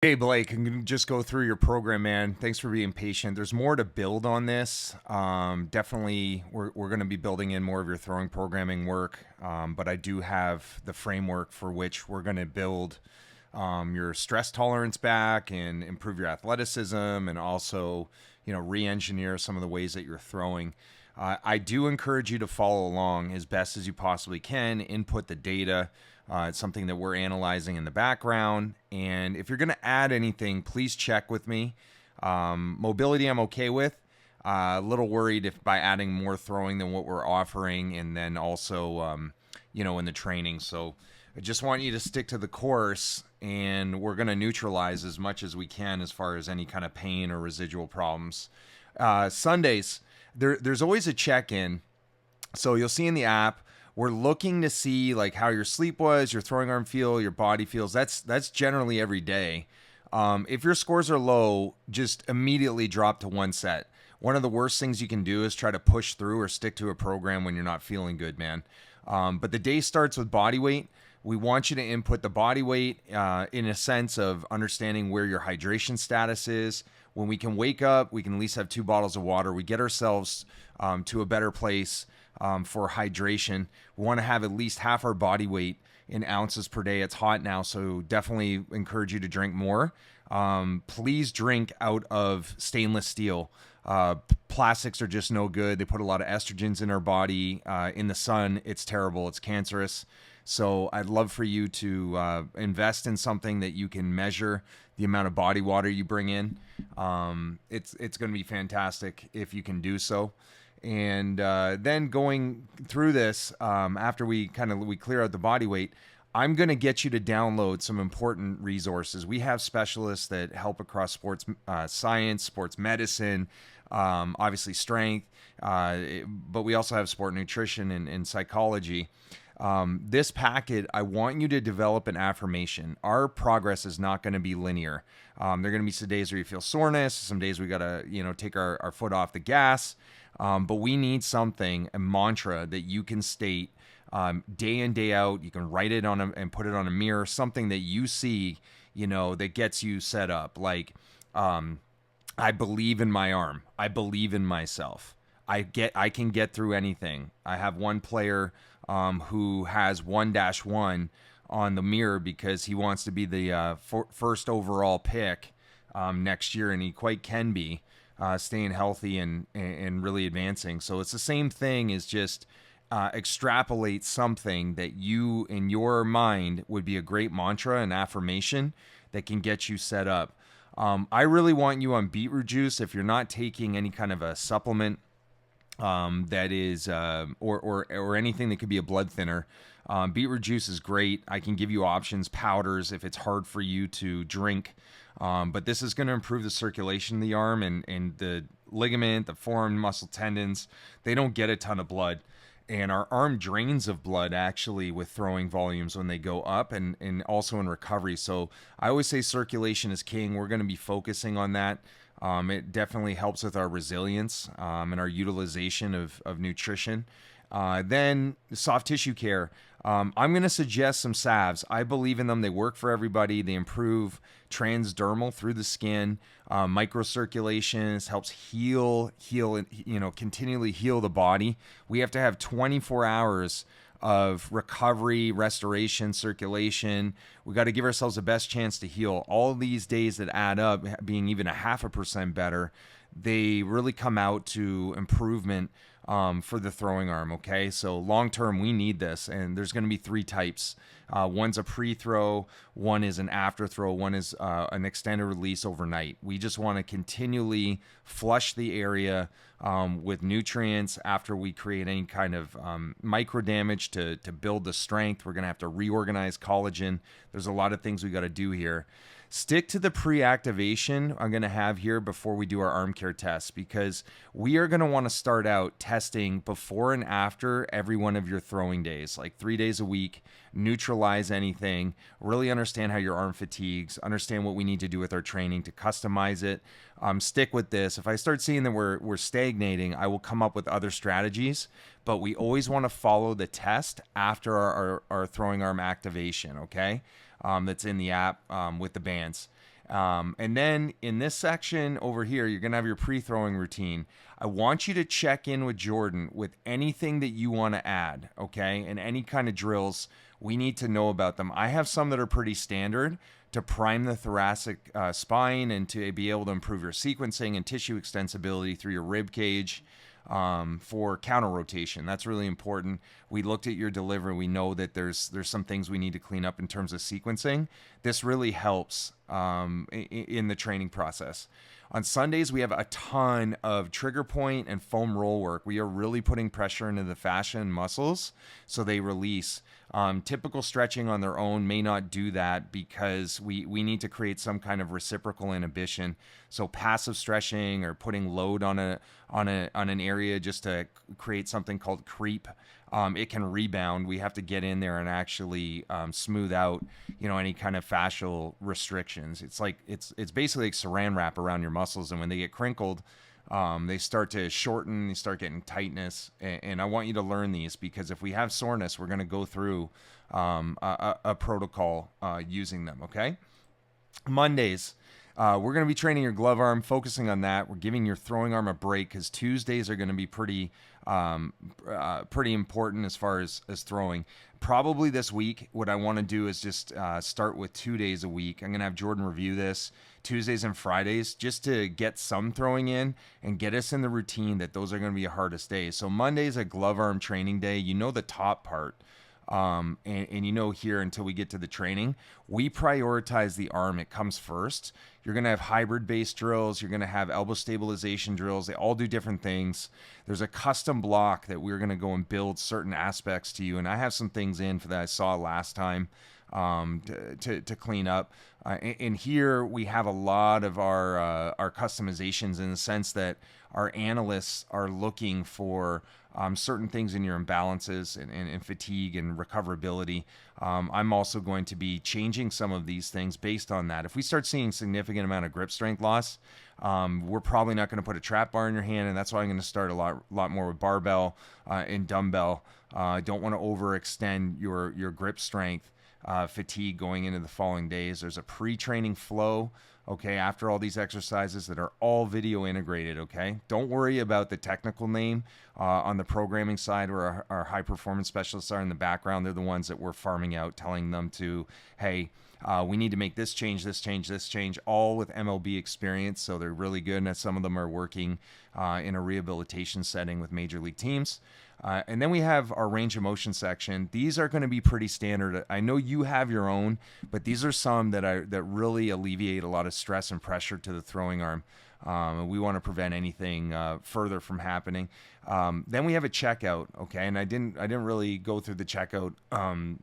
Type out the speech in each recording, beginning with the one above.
Hey Blake, I'm gonna just go through your program, man. Thanks for being patient. There's more to build on this. Definitely, we're going to be building in more of your throwing programming work, but I do have the framework for which we're going to build your stress tolerance back and improve your athleticism, and also, re-engineer some of the ways that you're throwing. I do encourage you to follow along as best as you possibly can, input the data. It's something that we're analyzing in the background. And if you're going to add anything, please check with me. Mobility, I'm okay with. A little worried if by adding more throwing than what we're offering, and then also, in the training. So I just want you to stick to the course, and we're going to neutralize as much as we can as far as any kind of pain or residual problems. Sundays, there's always a check-in. So you'll see in the app, we're looking to see like how your sleep was, your throwing arm feel, your body feels. That's generally every day. If your scores are low, just immediately drop to one set. One of the worst things you can do is try to push through or stick to a program when you're not feeling good, man. But the day starts with body weight. We want you to input the body weight in a sense of understanding where your hydration status is. When we can wake up, we can at least have 2 bottles of water. We get ourselves to a better place for hydration. We want to have at least half our body weight in ounces per day. It's hot now, so definitely encourage you to drink more. Please drink out of stainless steel. Plastics are just no good. They put a lot of estrogens in our body. In the sun, it's terrible. It's cancerous. So I'd love for you to invest in something that you can measure the amount of body water you bring in. It's going to be fantastic if you can do so. And then going through this, after we clear out the body weight, I'm going to get you to download some important resources. We have specialists that help across sports science, sports medicine, obviously strength, but we also have sport nutrition and psychology. This packet, I want you to develop an affirmation. Our progress is not going to be linear. There are going to be some days where you feel soreness, some days we got to, take our foot off the gas. But we need something, a mantra that you can state day in, day out. You can write it on and put it on a mirror, something that you see, that gets you set up. Like, I believe in my arm. I believe in myself. I can get through anything. I have one player who has 1-1 on the mirror because he wants to be the first overall pick next year, and he quite can be. Staying healthy and really advancing. So it's the same thing as just extrapolate something that you in your mind would be a great mantra and affirmation that can get you set up. I really want you on beetroot juice. If you're not taking any kind of a supplement that is or anything that could be a blood thinner, beetroot juice is great. I can give you options, powders if it's hard for you to drink. But this is going to improve the circulation of the arm and the ligament, the forearm muscle tendons. They don't get a ton of blood. And our arm drains of blood actually with throwing volumes when they go up and also in recovery. So I always say circulation is king. We're going to be focusing on that. It definitely helps with our resilience and our utilization of nutrition. Then soft tissue care. I'm going to suggest some salves. I believe in them. They work for everybody. They improve transdermal through the skin. Microcirculation helps heal, continually heal the body. We have to have 24 hours of recovery, restoration, circulation. We got to give ourselves the best chance to heal. All of these days that add up, being even 0.5% better, they really come out to improvement for the throwing arm. Okay, so long term we need this, and there's going to be 3 types. One's a pre-throw, one is an after-throw, one is an extended release overnight. We just want to continually flush the area with nutrients after we create any kind of micro damage to build the strength. We're going to have to reorganize collagen. There's a lot of things we got to do here. Stick to the pre-activation I'm going to have here before we do our arm care test, because we are going to want to start out testing before and after every one of your throwing days, like 3 days a week, neutralize anything, really understand how your arm fatigues, understand what we need to do with our training to customize it. Stick with this. If I start seeing that we're stagnating, I will come up with other strategies, but we always want to follow the test after our throwing arm activation, okay? That's in the app with the bands. And then in this section over here, you're going to have your pre-throwing routine. I want you to check in with Jordan with anything that you want to add, okay? And any kind of drills, we need to know about them. I have some that are pretty standard to prime the thoracic spine and to be able to improve your sequencing and tissue extensibility through your rib cage. For counter rotation. That's really important. We looked at your delivery. We know that there's some things we need to clean up in terms of sequencing. This really helps in the training process. On Sundays, we have a ton of trigger point and foam roll work. We are really putting pressure into the fascia and muscles so they release. Typical stretching on their own may not do that because we need to create some kind of reciprocal inhibition. So passive stretching or putting load on an area just to create something called creep, it can rebound. We have to get in there and actually smooth out, any kind of fascial restrictions. It's like it's basically like saran wrap around your muscles, and when they get crinkled, they start to shorten, they start getting tightness, and I want you to learn these because if we have soreness, we're going to go through a protocol using them, okay? Mondays, we're going to be training your glove arm, focusing on that. We're giving your throwing arm a break because Tuesdays are going to be pretty important as far as throwing. Probably this week, what I want to do is just start with 2 days a week. I'm going to have Jordan review this Tuesdays and Fridays just to get some throwing in and get us in the routine that those are going to be the hardest days. So Monday's a glove arm training day. The top part. And here until we get to the training, we prioritize the arm. It comes first. You're going to have hybrid based drills. You're going to have elbow stabilization drills. They all do different things. There's a custom block that we're going to go and build certain aspects to you. And I have some things in for that I saw last time to clean up. And here we have a lot of our customizations in the sense that our analysts are looking for certain things in your imbalances and fatigue and recoverability. I'm also going to be changing some of these things based on that. If we start seeing significant amount of grip strength loss, we're probably not going to put a trap bar in your hand, and that's why I'm going to start a lot more with barbell and dumbbell. I don't want to overextend your grip strength. Fatigue going into the following days. There's a pre-training flow, okay, after all these exercises that are all video integrated, okay? Don't worry about the technical name on the programming side where our high performance specialists are in the background. They're the ones that we're farming out, telling them to, hey, we need to make this change, all with MLB experience. So they're really good, and some of them are working in a rehabilitation setting with major league teams. And then we have our range of motion section. These are going to be pretty standard. I know you have your own, but these are some that really alleviate a lot of stress and pressure to the throwing arm. We want to prevent anything further from happening. Then we have a checkout, okay? And I didn't really go through the checkout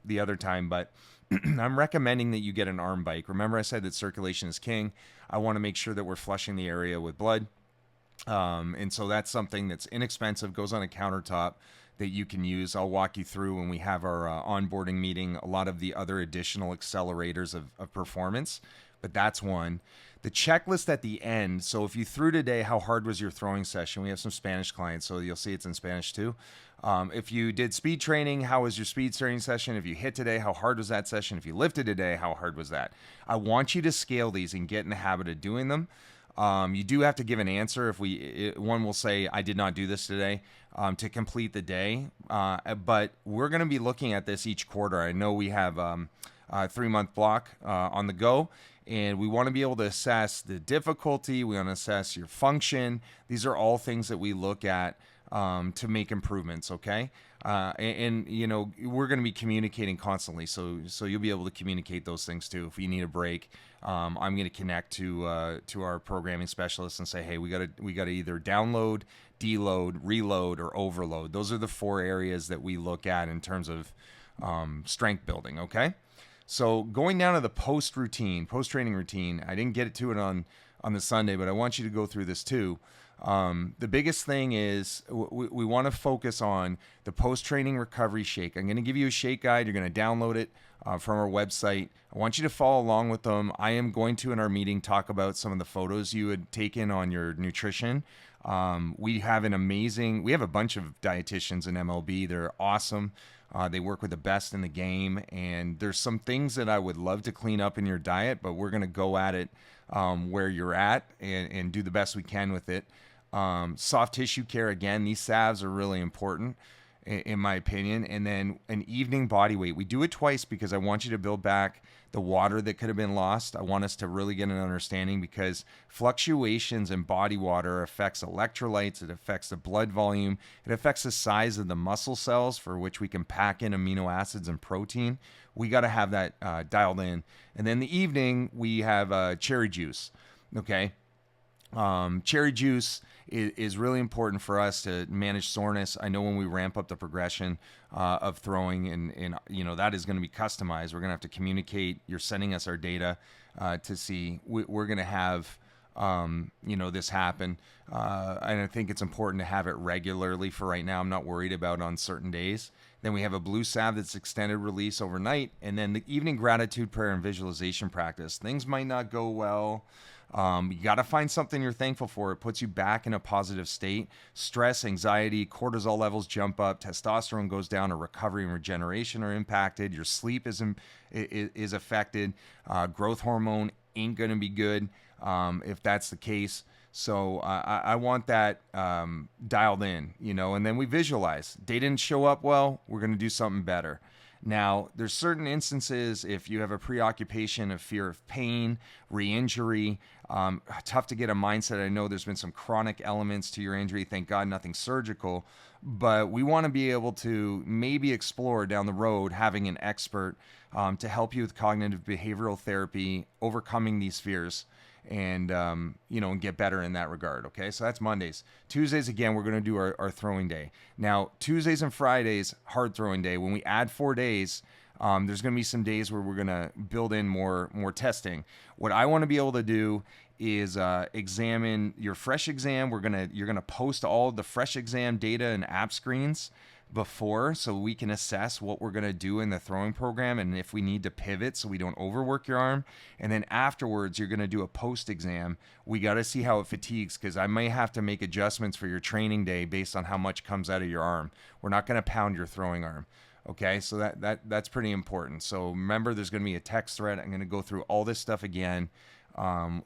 the other time, but I'm recommending that you get an arm bike. Remember I said that circulation is king. I want to make sure that we're flushing the area with blood. And so that's something that's inexpensive, goes on a countertop that you can use. I'll walk you through when we have our onboarding meeting, a lot of the other additional accelerators of performance, but that's one. The checklist at the end. So if you threw today, how hard was your throwing session? We have some Spanish clients, so you'll see it's in Spanish too. If you did speed training, how was your speed training session? If you hit today, how hard was that session? If you lifted today, how hard was that? I want you to scale these and get in the habit of doing them. You do have to give an answer. One will say, I did not do this today, to complete the day. But we're going to be looking at this each quarter. I know we have a 3-month block on the go, and we want to be able to assess the difficulty. We want to assess your function. These are all things that we look at to make improvements, okay? And we're going to be communicating constantly, so you'll be able to communicate those things too. If you need a break, I'm going to connect to our programming specialists and say, hey, we got to either download, deload, reload, or overload. Those are the 4 areas that we look at in terms of strength building, okay? So going down to the post-training routine, I didn't get to it on the Sunday, but I want you to go through this too. The biggest thing is we want to focus on the post-training recovery shake. I'm going to give you a shake guide. You're going to download it from our website. I want you to follow along with them. I am going to, in our meeting, talk about some of the photos you had taken on your nutrition. We have a bunch of dietitians in MLB. They're awesome. They work with the best in the game, and there's some things that I would love to clean up in your diet, but we're going to go at it where you're at and do the best we can with it. Soft tissue care, again, these salves are really important in my opinion. And then an evening body weight. We do it twice because I want you to build back the water that could have been lost. I want us to really get an understanding because fluctuations in body water affects electrolytes, it affects the blood volume, it affects the size of the muscle cells for which we can pack in amino acids and protein. We got to have that dialed in. And then the evening, we have cherry juice. Okay. Cherry juice is really important for us to manage soreness. I know when we ramp up the progression of throwing, and that is going to be customized. We're going to have to communicate. You're sending us our data to see. We're going to have this happen, and I think it's important to have it regularly. For right now, I'm not worried about on certain days. Then we have a blue salve that's extended release overnight, and then the evening gratitude prayer and visualization practice. Things might not go well. You got to find something you're thankful for. It puts you back in a positive state. Stress, anxiety, cortisol levels jump up, testosterone goes down, or recovery and regeneration are impacted. Your sleep is affected. Growth hormone ain't going to be good if that's the case. So I want that dialed in, and then we visualize. Day didn't show up well, we're going to do something better. Now, there's certain instances if you have a preoccupation of fear of pain, re-injury, tough to get a mindset. I know there's been some chronic elements to your injury. Thank God nothing surgical. But we want to be able to maybe explore down the road having an expert to help you with cognitive behavioral therapy, overcoming these fears, and and get better in that regard. Okay, so that's Mondays. Tuesdays, again, we're going to do our throwing day. Now, Tuesdays and Fridays, hard throwing day. When we add 4 days, there's going to be some days where we're going to build in more testing. What I want to be able to do is examine your fresh exam. You're gonna post all of the fresh exam data and app screens before, so we can assess what we're going to do in the throwing program and if we need to pivot so we don't overwork your arm. And then afterwards, you're going to do a post exam. We got to see how it fatigues, because I may have to make adjustments for your training day based on how much comes out of your arm. We're not going to pound your throwing arm. Okay, so that's pretty important. So remember, there's going to be a text thread. I'm going to go through all this stuff again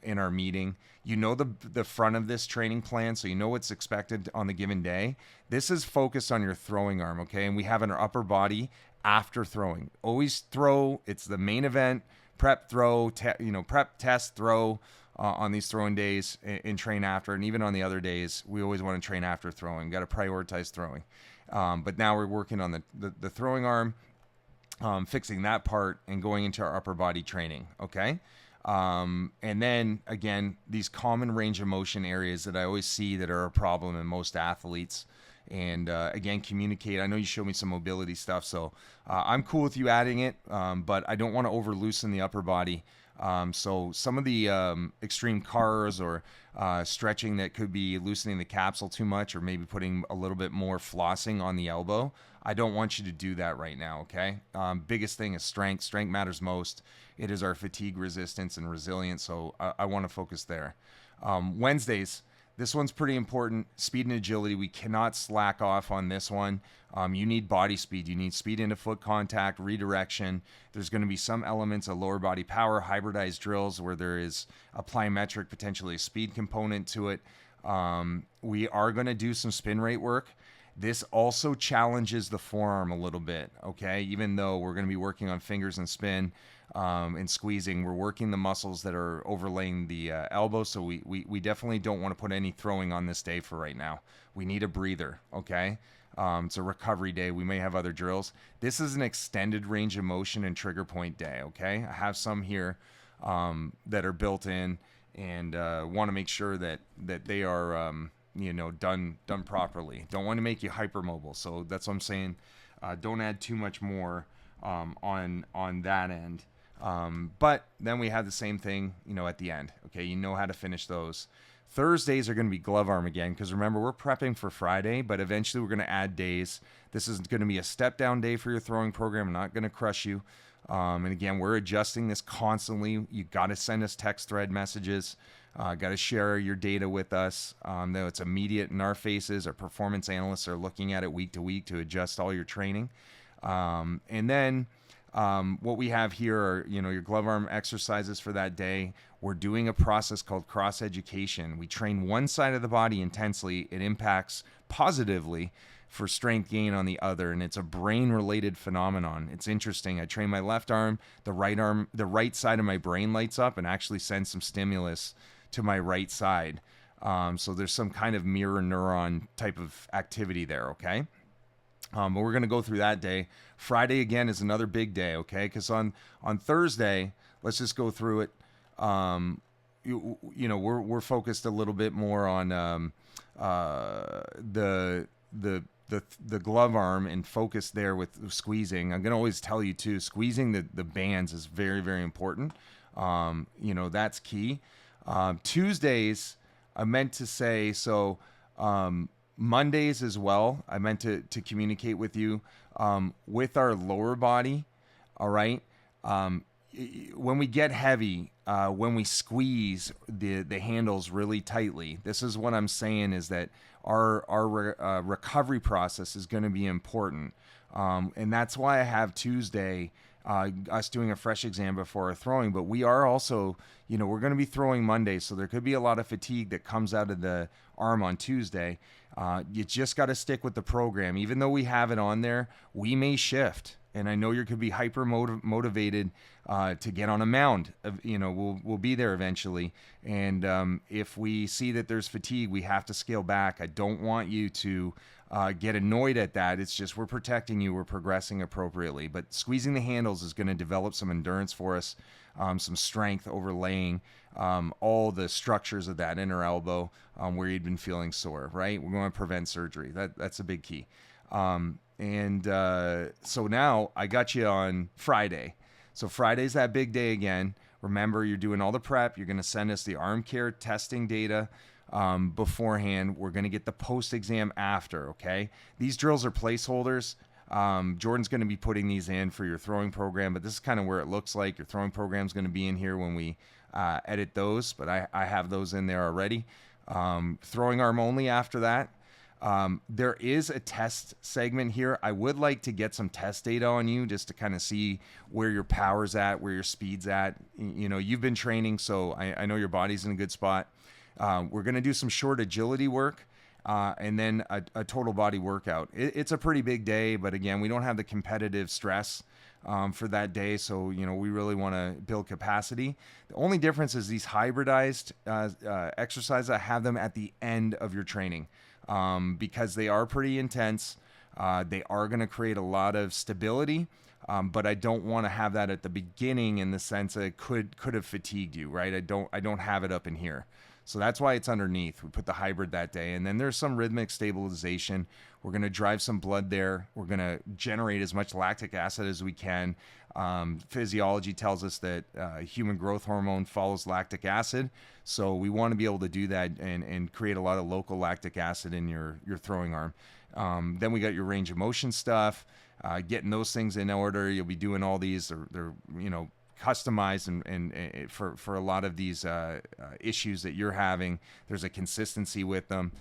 in our meeting. The front of this training plan, so you know what's expected on the given day. This is focused on your throwing arm, okay? And we have an upper body after throwing. Always throw. It's the main event. Prep, throw, prep, test, throw on these throwing days and train after. And even on the other days, we always want to train after throwing. Got to prioritize throwing. But now we're working on the throwing arm, fixing that part, and going into our upper body training, okay? And then again, these common range of motion areas that I always see that are a problem in most athletes. And again, communicate. I know you showed me some mobility stuff, so I'm cool with you adding it, but I don't want to over loosen the upper body. So some of the extreme cars or stretching that could be loosening the capsule too much, or maybe putting a little bit more flossing on the elbow, I don't want you to do that right now, okay? Biggest thing is strength. Strength matters most. It is our fatigue resistance and resilience, so I want to focus there. Wednesdays, this one's pretty important. Speed and agility. We cannot slack off on this one. You need body speed. You need speed into foot contact, redirection. There's going to be some elements of lower body power, hybridized drills where there is a plyometric, potentially a speed component to it. We are going to do some spin rate work. This also challenges the forearm a little bit, okay? Even though we're going to be working on fingers and spin and squeezing, we're working the muscles that are overlaying the elbow, so we definitely don't want to put any throwing on this day for right now. We need a breather, okay? It's a recovery day. We may have other drills. This is an extended range of motion and trigger point day, okay? I have some here that are built in, and want to make sure that they are done properly. Don't want to make you hypermobile. So that's what I'm saying. Don't add too much more on that end. But then we have the same thing, at the end. Okay, you know how to finish those. Thursdays are going to be glove arm again, because remember, we're prepping for Friday, but eventually we're going to add days. This is going to be a step down day for your throwing program. I'm not going to crush you. And again, we're adjusting this constantly. You got to send us text thread messages. Got to share your data with us. Though it's immediate in our faces. Our performance analysts are looking at it week to week to adjust all your training. And then what we have here are, your glove arm exercises for that day. We're doing a process called cross education. We train one side of the body intensely. It impacts positively for strength gain on the other, and it's a brain related phenomenon. It's interesting. I train my left arm, the right side of my brain lights up and actually sends some stimulus to my right side. So there's some kind of mirror neuron type of activity there, okay? But we're going to go through that day. Friday, again, is another big day, okay? Because on Thursday, let's just go through it. We're focused a little bit more on the glove arm and focus there with squeezing. I'm going to always tell you, too, squeezing the bands is very, very important. That's key. Tuesdays, I meant to say, so Mondays as well, I meant to communicate with you with our lower body, all right? When we get heavy, when we squeeze the handles really tightly, this is what I'm saying is that our recovery process is going to be important. And that's why I have Tuesday, us doing a fresh exam before our throwing, but we are also, we're going to be throwing Monday, so there could be a lot of fatigue that comes out of the arm on Tuesday. You just got to stick with the program. Even though we have it on there, we may shift. And I know you could be hyper motivated to get on a mound. We'll be there eventually. And if we see that there's fatigue, we have to scale back. I don't want you to get annoyed at that. It's just we're protecting you. We're progressing appropriately. But squeezing the handles is going to develop some endurance for us, some strength overlaying all the structures of that inner elbow where you'd been feeling sore, right? We're going to prevent surgery. That's a big key. So now I got you on Friday. So Friday's that big day again. Remember, you're doing all the prep. You're going to send us the arm care testing data beforehand. We're going to get the post-exam after, okay? These drills are placeholders. Jordan's going to be putting these in for your throwing program, but this is kind of where it looks like your throwing program is going to be in here when we edit those, but I have those in there already. Throwing arm only after that. There is a test segment here. I would like to get some test data on you just to kind of see where your power's at, where your speed's at. You've been training, so I know your body's in a good spot. We're going to do some short agility work and then a total body workout. It's a pretty big day, but again, we don't have the competitive stress for that day, so we really want to build capacity. The only difference is these hybridized exercises, I have them at the end of your training. Because they are pretty intense. They are going to create a lot of stability, but I don't want to have that at the beginning in the sense that it could have fatigued you, right? I don't have it up in here. So that's why it's underneath. We put the hybrid that day. And then there's some rhythmic stabilization. We're going to drive some blood there. We're going to generate as much lactic acid as we can. Physiology tells us that human growth hormone follows lactic acid. So we want to be able to do that and create a lot of local lactic acid in your throwing arm. Then we got your range of motion stuff, getting those things in order. You'll be doing all these. They're customized and for a lot of these issues that you're having. There's a consistency with them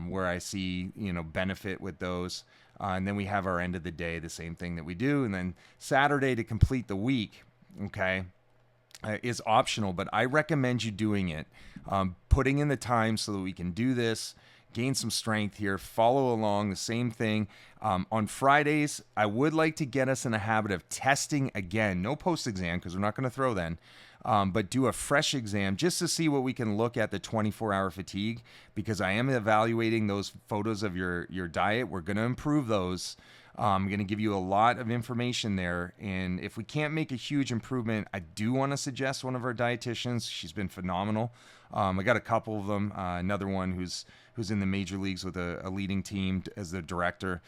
where I see benefit with those. And then we have our end of the day, the same thing that we do. And then Saturday to complete the week, okay, is optional, but I recommend you doing it, putting in the time so that we can do this, gain some strength here, follow along, the same thing. On Fridays, I would like to get us in a habit of testing again, no post-exam because we're not going to throw then, but do a fresh exam just to see what we can look at the 24-hour fatigue, because I am evaluating those photos of your diet. We're going to improve those. I'm going to give you a lot of information there, and if we can't make a huge improvement, I do want to suggest one of our dietitians. She's been phenomenal. I got a couple of them. Another one who's in the major leagues with a leading team as the director.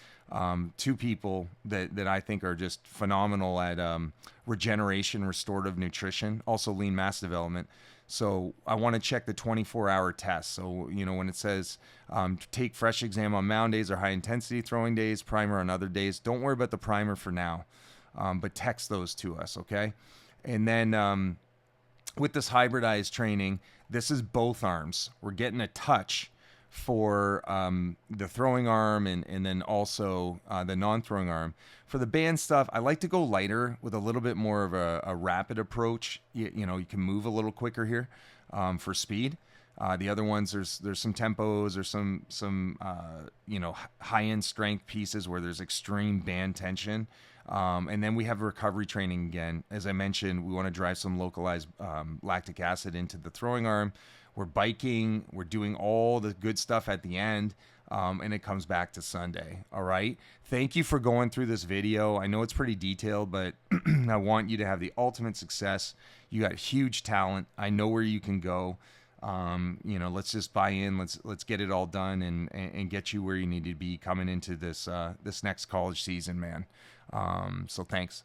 Two people that I think are just phenomenal at regeneration, restorative nutrition, also lean mass development. So I want to check the 24-hour test. So, when it says take fresh exam on mound days or high intensity throwing days, primer on other days, don't worry about the primer for now, but text those to us, okay? And then with this hybridized training, this is both arms. We're getting a touch for the throwing arm and then also the non-throwing arm. For the band stuff, I like to go lighter with a little bit more of a rapid approach. You know, you can move a little quicker here for speed. The other ones, there's some tempos or some you know, high-end strength pieces where there's extreme band tension. And then we have recovery training again. As I mentioned, we want to drive some localized lactic acid into the throwing arm. We're biking. We're doing all the good stuff at the end. And it comes back to Sunday. All right. Thank you for going through this video. I know it's pretty detailed, but I want you to have the ultimate success. You got huge talent. I know where you can go. You know, let's just buy in. Let's get it all done and get you where you need to be coming into this this next college season, man. So thanks.